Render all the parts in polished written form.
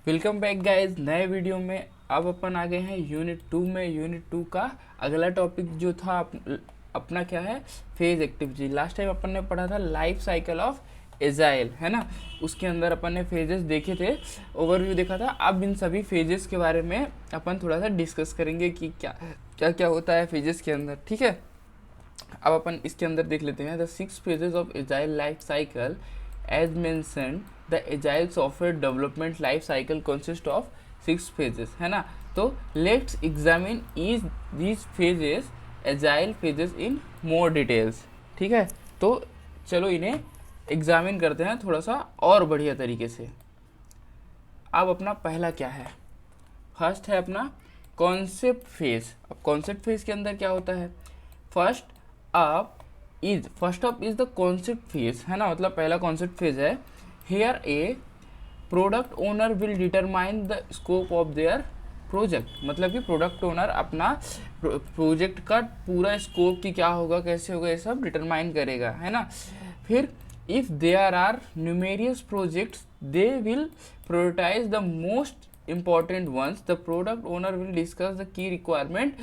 Welcome back guys, नए video में। अब अपन आ गए हैं यूनिट 2 में। यूनिट 2 का अगला टॉपिक जो था अपना क्या है, फेज एक्टिविटी। लास्ट टाइम अपन ने पढ़ा था लाइफ साइकिल ऑफ एजाइल, है ना। उसके अंदर अपन ने फेजेस देखे थे, ओवरव्यू देखा था। अब इन सभी फेजेस के बारे में अपन थोड़ा सा डिस्कस करेंगे कि क्या क्या क्या होता है फेजेस के अंदर, ठीक है। अब अपन इसके अंदर देख लेते हैं the 6 phases of agile life cycle as mentioned. The agile software development life cycle consist of 6 phases, है ना। तो let's examine each these phases agile phases in more details, ठीक है। तो चलो इन्हें एग्जामिन करते हैं थोड़ा सा और बढ़िया तरीके से। अब अपना पहला क्या है, फर्स्ट है अपना कॉन्सेप्ट फेज। अब कॉन्सेप्ट फेज के अंदर क्या होता है, first up is the concept phase, है ना। मतलब पहला कॉन्सेप्ट फेज है। Here A product owner will determine the scope of their project. मतलब कि प्रोडक्ट ओनर अपना प्रोजेक्ट का पूरा स्कोप की क्या होगा, कैसे होगा, ये सब डिटरमाइन करेगा, है ना। फिर if there are numerous projects they will prioritize the most important ones. The product owner will discuss the key requirement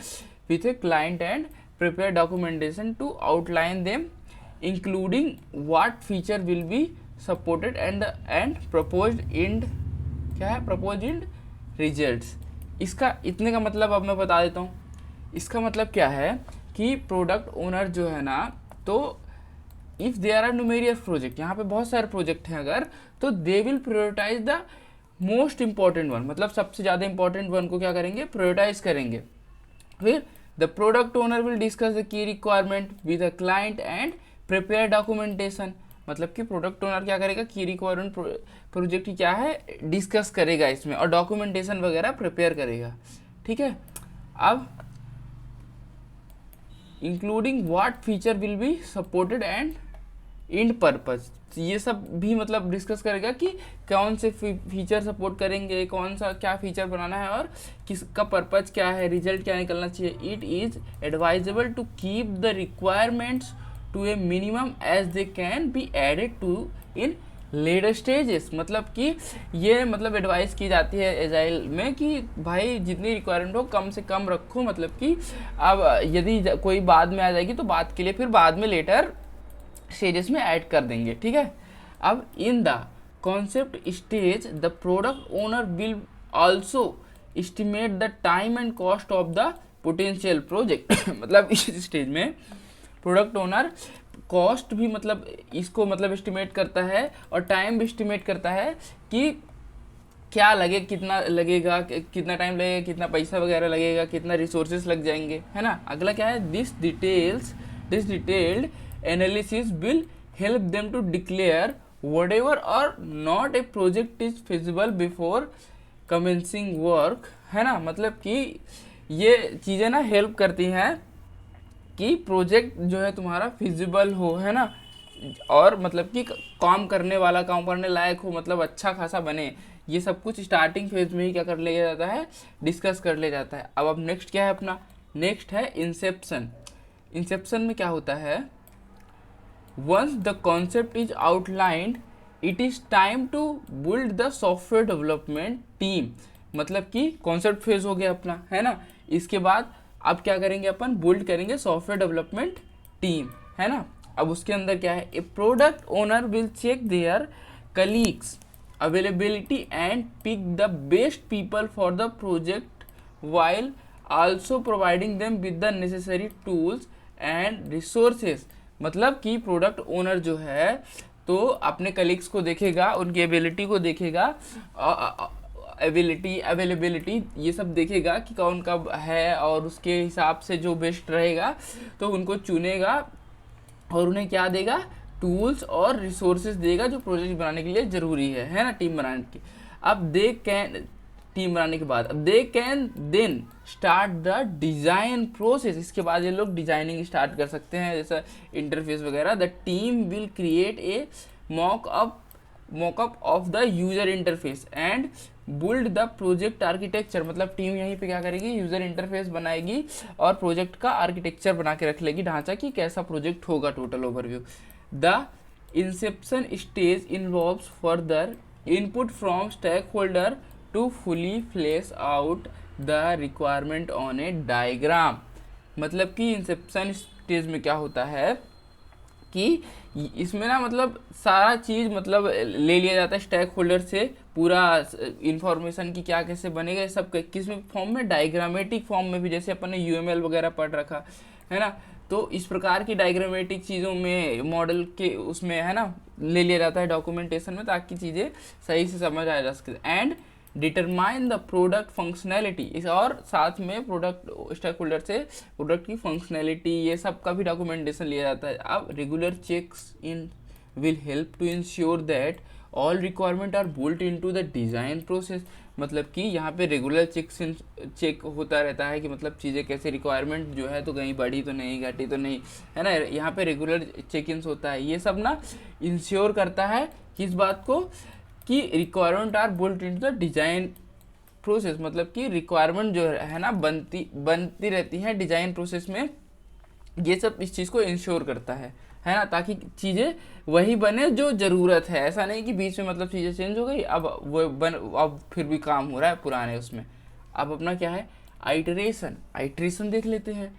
with a client and prepare documentation to outline them, including what feature will be supported and proposed in क्या है, proposed in results। इसका इतने का मतलब अब मैं बता देता हूँ। इसका मतलब क्या है कि प्रोडक्ट ओनर जो है ना, तो if there are numerous project, यहाँ पे बहुत सारे प्रोजेक्ट हैं अगर, तो they will prioritize the most important one. मतलब सबसे ज़्यादा इंपॉर्टेंट वन को क्या करेंगे, प्रायोरिटाइज करेंगे। फिर the product owner will discuss the key requirement with a client and prepare documentation. मतलब कि प्रोडक्ट ओनर क्या करेगा, की रिक्वायरमेंट प्रोजेक्ट की क्या है, डिस्कस करेगा इसमें, और डॉक्यूमेंटेशन वगैरह प्रिपेयर करेगा, ठीक है। अब including what feature will be supported and in purpose, ये सब भी मतलब डिस्कस करेगा कि कौन से फीचर सपोर्ट करेंगे, कौन सा क्या फीचर बनाना है और किसका पर्पज क्या है, रिजल्ट क्या निकलना चाहिए। It is advisable to keep the requirements to a minimum as they can be added to in later stages. मतलब कि ये मतलब एडवाइस की जाती है एजाइल में कि भाई जितनी रिक्वायरमेंट हो कम से कम रखो। मतलब कि अब यदि कोई बाद में आ जाएगी तो बात के लिए फिर बाद में लेटर स्टेजेस में ऐड कर देंगे, ठीक है। अब in the concept stage the product owner will also estimate the time and cost of the potential project. मतलब इस स्टेज में प्रोडक्ट ओनर कॉस्ट भी मतलब इसको मतलब एस्टिमेट करता है और टाइम भी एस्टिमेट करता है कि क्या लगे, कितना लगेगा, कितना टाइम लगेगा, कितना पैसा वगैरह लगेगा, कितना रिसोर्सेज लग जाएंगे, है ना। अगला क्या है, this detailed analysis will help them to declare whatever or not a project is feasible before commencing work, है ना। मतलब कि ये चीज़ें ना हेल्प करती हैं कि प्रोजेक्ट जो है तुम्हारा फिजिबल हो, है ना, और मतलब कि काम करने वाला, काम करने लायक हो, मतलब अच्छा खासा बने। ये सब कुछ स्टार्टिंग फेज में ही क्या कर लिया जाता है, डिस्कस कर लिया जाता है। अब नेक्स्ट क्या है अपना, नेक्स्ट है इंसेप्शन। इंसेप्शन में क्या होता है, once the concept is outlined it is time to build the software development team। मतलब कि कॉन्सेप्ट फेज हो गया अपना, है ना। इसके बाद अब क्या करेंगे अपन, बिल्ड करेंगे सॉफ्टवेयर डेवलपमेंट टीम, है ना। अब उसके अंदर क्या है, a product owner will check their colleagues availability and pick the best people for the project while also providing them with the necessary tools and resources. मतलब कि प्रोडक्ट ओनर जो है तो अपने कलीग्स को देखेगा, उनकी एबिलिटी को देखेगा, अवेलेबिलिटी ये सब देखेगा कि कौन कब है, और उसके हिसाब से जो बेस्ट रहेगा तो उनको चुनेगा और उन्हें क्या देगा, टूल्स और रिसोर्सेज देगा जो प्रोजेक्ट बनाने के लिए ज़रूरी है ना, टीम बनाने की। अब टीम बनाने के बाद they can then start the design process. इसके बाद ये लोग डिजाइनिंग स्टार्ट कर सकते हैं, जैसा इंटरफेस वगैरह। The team will create a mock-up of the user interface and build the project architecture. मतलब टीम यहीं पे क्या करेगी, यूजर इंटरफेस बनाएगी और प्रोजेक्ट का आर्किटेक्चर बना के रख लेगी, ढांचा कि कैसा प्रोजेक्ट होगा, total overview. The inception stage involves further input from stakeholder to fully flesh out the requirement on a diagram. मतलब कि इंसेप्शन स्टेज में क्या होता है कि इसमें ना मतलब सारा चीज़ मतलब ले लिया जाता है स्टैक होल्डर से, पूरा इंफॉर्मेशन की क्या कैसे बनेगा सब किस में फॉर्म में, डायग्रामेटिक फॉर्म में भी, जैसे अपन ने यूएमएल वगैरह पढ़ रखा है ना। तो इस प्रकार की डायग्रामेटिक चीज़ों में मॉडल के उसमें है ना ले लिया जाता है डॉक्यूमेंटेशन में, ताकि चीज़ें सही से समझ आ जा सके। And determine the product functionality, इस और साथ में प्रोडक्ट स्टेक होल्डर से प्रोडक्ट की फंक्शनैलिटी ये सब का भी डॉक्यूमेंटेशन लिया जाता है। अब regular checks in will help to ensure that all requirement are built into the design process. मतलब कि यहाँ पे रेगुलर चेक होता रहता है कि मतलब चीज़ें कैसे, रिक्वायरमेंट जो है तो कहीं बढ़ी तो नहीं, घटी तो नहीं, है ना। यहाँ पे रेगुलर चेक इन्स होता है, ये सब ना इंश्योर करता है किस बात को कि requirement are built into the design process. मतलब कि रिक्वायरमेंट जो है ना बनती रहती है डिज़ाइन प्रोसेस में, ये सब इस चीज़ को इंश्योर करता है ना, ताकि चीज़ें वही बने जो ज़रूरत है। ऐसा नहीं कि बीच में मतलब चीज़ें चेंज हो गई, अब वो अब फिर भी काम हो रहा है पुराने उसमें। अब अपना क्या है, आइटरेशन देख लेते हैं।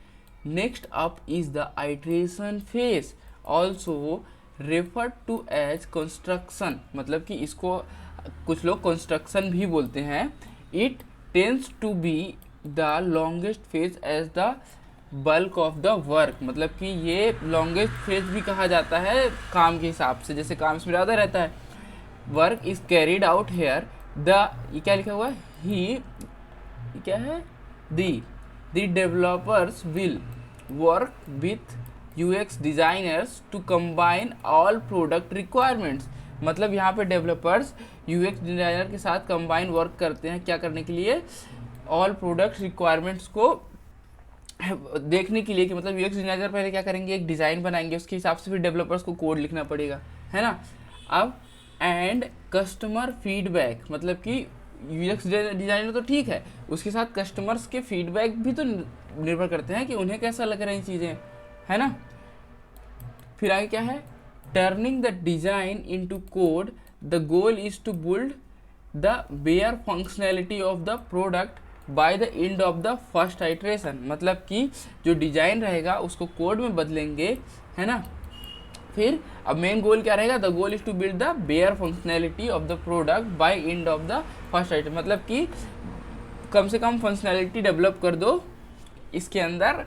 Next up is the iteration phase, also refer to as construction. मतलब कि इसको कुछ लोग कंस्ट्रक्शन भी बोलते हैं। It tends to be the longest phase as the bulk of the work. मतलब कि ये लॉन्गेस्ट फेज भी कहा जाता है काम के हिसाब से, जैसे काम इसमें ज़्यादा रहता है। Work is carried out here the, ये क्या लिखा हुआ है, ही क्या है, the developers will work with UX designers to combine all product requirements. मतलब यहाँ पे डेवलपर्स यूएक्स डिज़ाइनर के साथ कंबाइन वर्क करते हैं, क्या करने के लिए, ऑल प्रोडक्ट रिक्वायरमेंट्स को देखने के लिए। कि मतलब यूएक्स डिज़ाइनर पहले क्या करेंगे, एक डिज़ाइन बनाएंगे, उसके हिसाब से फिर डेवलपर्स को कोड लिखना पड़ेगा, है ना। अब एंड कस्टमर फीडबैक, मतलब कि यूएक्स डिज़ाइनर तो ठीक है, उसके साथ कस्टमर्स के फीडबैक भी तो निर्भर करते हैं कि उन्हें कैसा लग रही चीज़ें, है ना। फिर आगे क्या है, turning the design into code, the goal is to build the bare functionality of the product by the end of the first iteration. मतलब कि जो डिज़ाइन रहेगा उसको कोड में बदलेंगे, है ना। फिर अब मेन गोल क्या रहेगा, the goal is to build the bare functionality of the product by end of the first iteration. मतलब कि कम से कम फंक्शनैलिटी डेवलप कर दो इसके अंदर,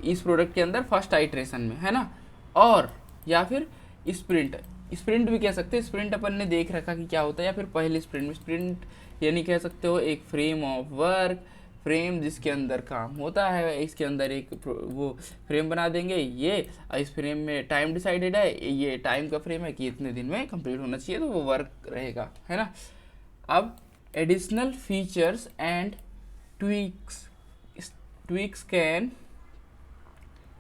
इस प्रोडक्ट के अंदर फर्स्ट आइटरेशन में, है ना। और या फिर स्प्रिंट भी कह सकते हैं, स्प्रिंट अपन ने देख रखा कि क्या होता है, या फिर पहले स्प्रिंट में, स्प्रिंट यानी कह सकते हो एक फ्रेम ऑफ वर्क, फ्रेम जिसके अंदर काम होता है, इसके अंदर एक वो फ्रेम बना देंगे, ये इस फ्रेम में टाइम डिसाइडेड है, ये टाइम का फ्रेम है कि इतने दिन में कंप्लीट होना चाहिए, तो वो वर्क रहेगा, है ना। अब additional features and tweaks can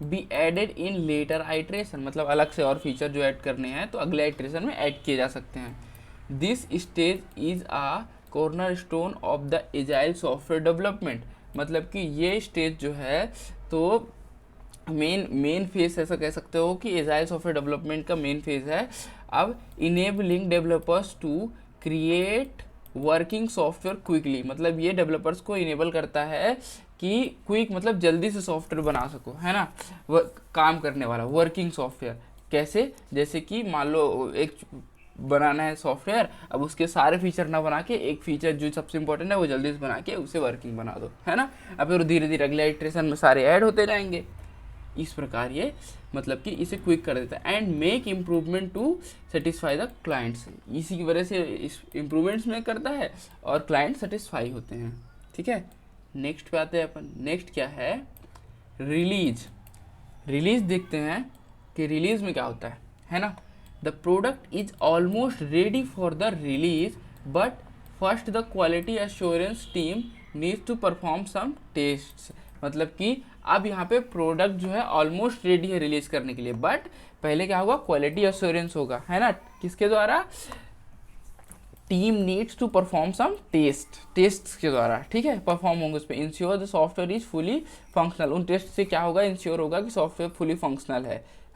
be added in later iteration. मतलब अलग से और फीचर जो ऐड करने हैं तो अगले आइटरेशन में ऐड किए जा सकते हैं। This stage is a cornerstone of the agile software development. मतलब कि ये स्टेज जो है तो मेन फेज ऐसा कह सकते हो कि एजाइल सॉफ्टवेयर डेवलपमेंट का मेन फेज है। अब enabling developers to create working software quickly. मतलब ये डेवलपर्स को इनेबल करता है कि क्विक मतलब जल्दी से सॉफ्टवेयर बना सको, है ना, काम करने वाला वर्किंग सॉफ्टवेयर। कैसे, जैसे कि मान लो एक बनाना है सॉफ्टवेयर, अब उसके सारे फीचर ना बना के एक फीचर जो सबसे इंपॉर्टेंट है वो जल्दी से बना के उसे वर्किंग बना दो, है ना। अब फिर धीरे धीरे अगले इटरेशन में सारे ऐड होते जाएंगे। इस प्रकार ये मतलब कि इसे क्विक कर देता है। And make improvement to satisfy the clients. इसी की वजह से इस इम्प्रूवमेंट्स में करता है और क्लाइंट सेटिस्फाई होते हैं, ठीक है। नेक्स्ट पे आते हैं अपन। नेक्स्ट क्या है, रिलीज देखते हैं कि रिलीज में क्या होता है ना। The product is almost ready for the release but first the quality assurance team needs to perform some tests. मतलब कि अब यहाँ पे प्रोडक्ट जो है ऑलमोस्ट रेडी है रिलीज करने के लिए, बट पहले क्या होगा, क्वालिटी एश्योरेंस होगा, है ना, किसके द्वारा, team needs to perform some test के द्वारा, ठीक है, परफॉर्म होंगे उस पर। Ensure the software is fully functional. उन टेस्ट से क्या होगा, इंश्योर होगा कि सॉफ्टवेयर फुली फंक्शनल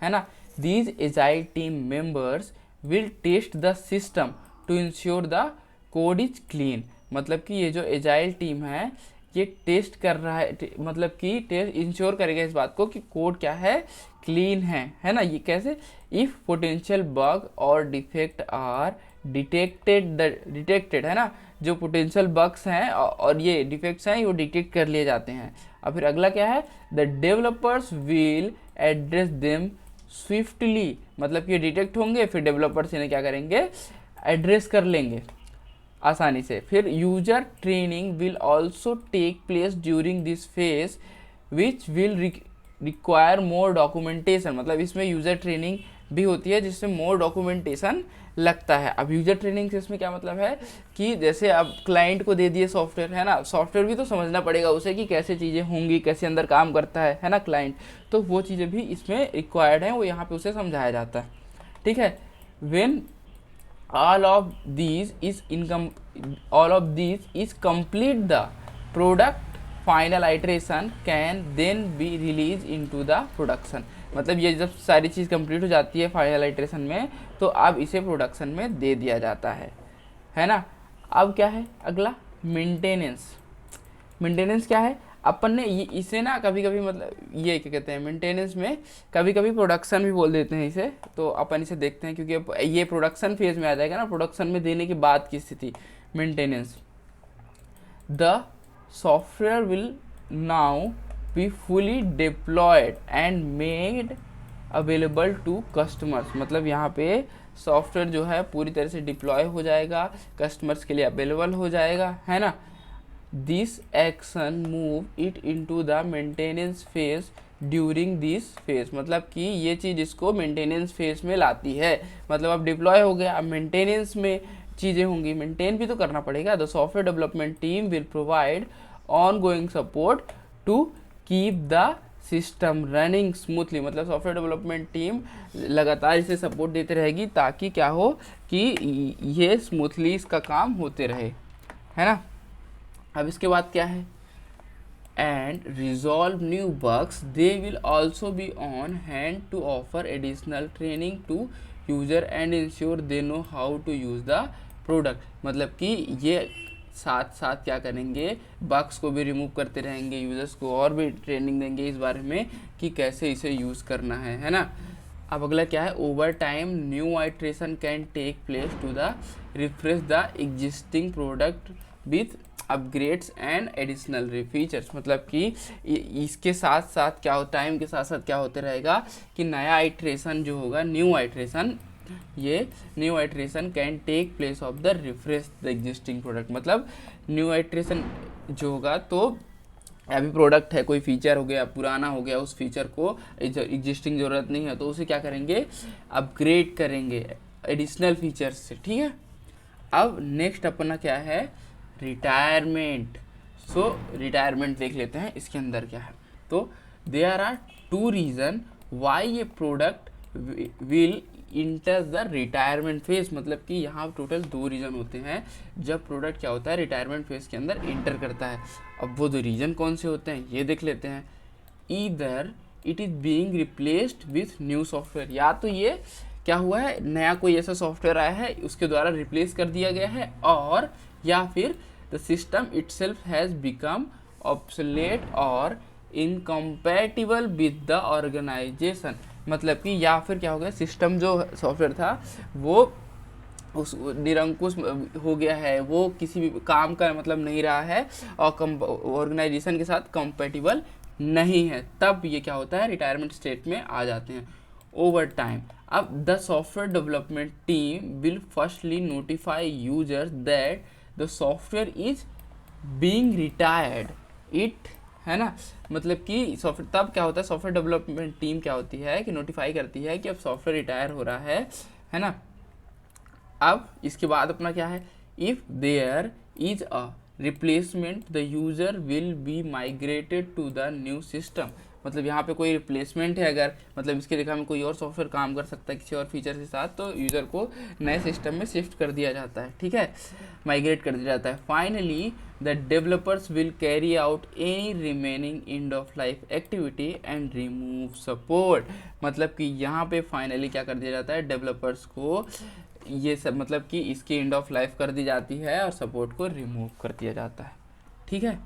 है ना। These agile team members will test the system to ensure the code is clean. मतलब कि ये जो एजाइल टीम है ये टेस्ट कर रहा है, मतलब कि टेस्ट इंश्योर करेगा इस बात को कि कोड क्या है, क्लीन है ना। ये कैसे, इफ़ पोटेंशियल बग और डिफेक्ट आर डिटेक्टेड है ना, जो पोटेंशियल बग्स हैं और ये डिफेक्ट्स हैं वो डिटेक्ट कर लिए जाते हैं। और फिर अगला क्या है, the developers will address them swiftly, मतलब कि डिटेक्ट होंगे फिर डेवलपर्स इन्हें क्या करेंगे, एड्रेस कर लेंगे आसानी से। फिर user training will also take place during this phase which will require more documentation, मतलब इसमें यूजर ट्रेनिंग भी होती है जिससे मोर डॉक्यूमेंटेशन लगता है। अब यूजर ट्रेनिंग से इसमें क्या मतलब है कि जैसे अब क्लाइंट को दे दिए सॉफ्टवेयर है ना, सॉफ्टवेयर भी तो समझना पड़ेगा उसे कि कैसे चीज़ें होंगी, कैसे अंदर काम करता है ना क्लाइंट, तो वो चीज़ें भी इसमें रिक्वायर्ड हैं, वो यहाँ पे उसे समझाया जाता है। ठीक है, when all of these is complete, the product final iteration can then be released into the production, मतलब ये जब सारी चीज़ कंप्लीट हो जाती है फाइनल आइटरेशन में तो अब इसे प्रोडक्शन में दे दिया जाता है ना। अब क्या है अगला, मेंटेनेंस क्या है, अपन ने इसे ना कभी कभी मतलब ये क्या कहते हैं, मेंटेनेंस में कभी कभी प्रोडक्शन भी बोल देते हैं इसे, तो अपन इसे देखते हैं क्योंकि अब ये प्रोडक्शन फेज में आ जाएगा ना, प्रोडक्शन में देने के बाद की स्थिति maintenance. The software will now be fully deployed and made available to customers, मतलब यहाँ पे सॉफ्टवेयर जो है पूरी तरह से डिप्लॉय हो जाएगा, कस्टमर्स के लिए अवेलेबल हो जाएगा, है ना। This action move it into the maintenance phase during this phase, मतलब कि ये चीज़ इसको मेंटेनेंस फेज में लाती है, मतलब अब डिप्लॉय हो गया, अब मेंटेनेंस में चीज़ें होंगी, मेंटेन भी तो करना पड़ेगा। The software development team will provide ongoing support to keep the system running smoothly, मतलब सॉफ्टवेयर डेवलपमेंट टीम लगातार इसे सपोर्ट देते रहेगी ताकि क्या हो कि ये स्मूथली इसका काम होते रहे, है ना। अब इसके बाद क्या है, and resolve new bugs, they will also be on hand to offer additional training to user and ensure they know how to use the product, मतलब कि ये साथ साथ क्या करेंगे, बग्स को भी रिमूव करते रहेंगे, यूजर्स को और भी ट्रेनिंग देंगे इस बारे में कि कैसे इसे यूज़ करना है ना। अब अगला क्या है, over time new iteration can take place to the refresh the existing product with upgrades and additional features, मतलब कि इसके साथ साथ क्या हो, टाइम के साथ साथ क्या होते रहेगा कि नया आइट्रेशन जो होगा, न्यू आइट्रेशन, ये new iteration can take place of the refresh the existing product, मतलब न्यू आइट्रेशन जो होगा तो अभी प्रोडक्ट है, कोई फीचर हो गया, पुराना हो गया, उस फीचर को एग्जिस्टिंग ज़रूरत नहीं है तो उसे क्या करेंगे, अपग्रेड करेंगे एडिशनल फीचर्स से। ठीक है, अब नेक्स्ट अपना क्या है, रिटायरमेंट। सो रिटायरमेंट देख लेते हैं इसके अंदर क्या है। तो there are two reason why ये product will enter the retirement phase, मतलब कि यहाँ टोटल 2 रीज़न होते हैं जब प्रोडक्ट क्या होता है रिटायरमेंट फेज के अंदर इंटर करता है। अब वो 2 रीज़न कौन से होते हैं ये देख लेते हैं। Either it is being replaced with new software, या तो ये क्या हुआ है, नया कोई ऐसा सॉफ्टवेयर आया है उसके द्वारा रिप्लेस कर दिया गया है, और या फिर the system itself has become obsolete और इनकम्पैटिबल विद द ऑर्गेनाइजेशन, मतलब कि या फिर क्या हो गया, सिस्टम जो सॉफ्टवेयर था वो उस निरंकुश हो गया है, वो किसी भी काम का मतलब नहीं रहा है और ऑर्गेनाइजेशन के साथ कंपैटिबल नहीं है, तब ये क्या होता है, रिटायरमेंट स्टेट में आ जाते हैं। ओवर टाइम, अब the software development team will firstly notify users that the software is being retired it, है ना, मतलब कि सॉफ्टवेयर तब क्या होता है, सॉफ्टवेयर डेवलपमेंट टीम क्या होती है कि नोटिफाई करती है कि अब सॉफ्टवेयर रिटायर हो रहा है ना। अब इसके बाद अपना क्या है, if there is a replacement the user will be migrated to the new system, मतलब यहाँ पे कोई रिप्लेसमेंट है अगर, मतलब इसके जगह में कोई और सॉफ्टवेयर काम कर सकता है किसी और फीचर के साथ, तो यूज़र को नए सिस्टम में शिफ्ट कर दिया जाता है, ठीक है, माइग्रेट कर दिया जाता है। Finally the developers will carry out any remaining end of life activity and remove support, मतलब कि यहाँ पे फाइनली क्या कर दिया जाता है, डेवलपर्स को ये सब मतलब कि इसकी एंड ऑफ लाइफ कर दी जाती है और सपोर्ट को रिमूव कर दिया जाता है। ठीक है,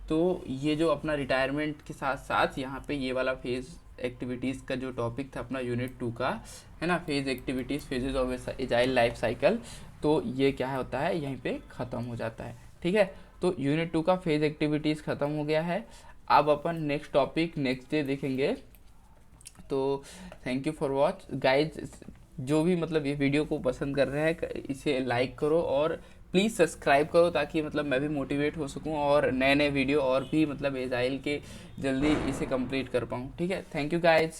तो ये जो अपना रिटायरमेंट के साथ साथ यहाँ पे ये वाला फेज़ एक्टिविटीज़ का जो टॉपिक था अपना यूनिट 2 का, है ना, phase activities phases of agile life cycle, तो ये क्या होता है यहीं पे ख़त्म हो जाता है। ठीक है, तो यूनिट 2 का फेज़ एक्टिविटीज़ ख़त्म हो गया है। अब अपन नेक्स्ट टॉपिक नेक्स्ट डे देखेंगे। तो thank you for watch guys. जो भी मतलब ये वीडियो को पसंद कर रहे हैं इसे लाइक करो और प्लीज़ सब्सक्राइब करो, ताकि मतलब मैं भी मोटिवेट हो सकूं और नए नए वीडियो और भी मतलब एजाइल के जल्दी इसे कंप्लीट कर पाऊं। ठीक है, थैंक यू गाइज।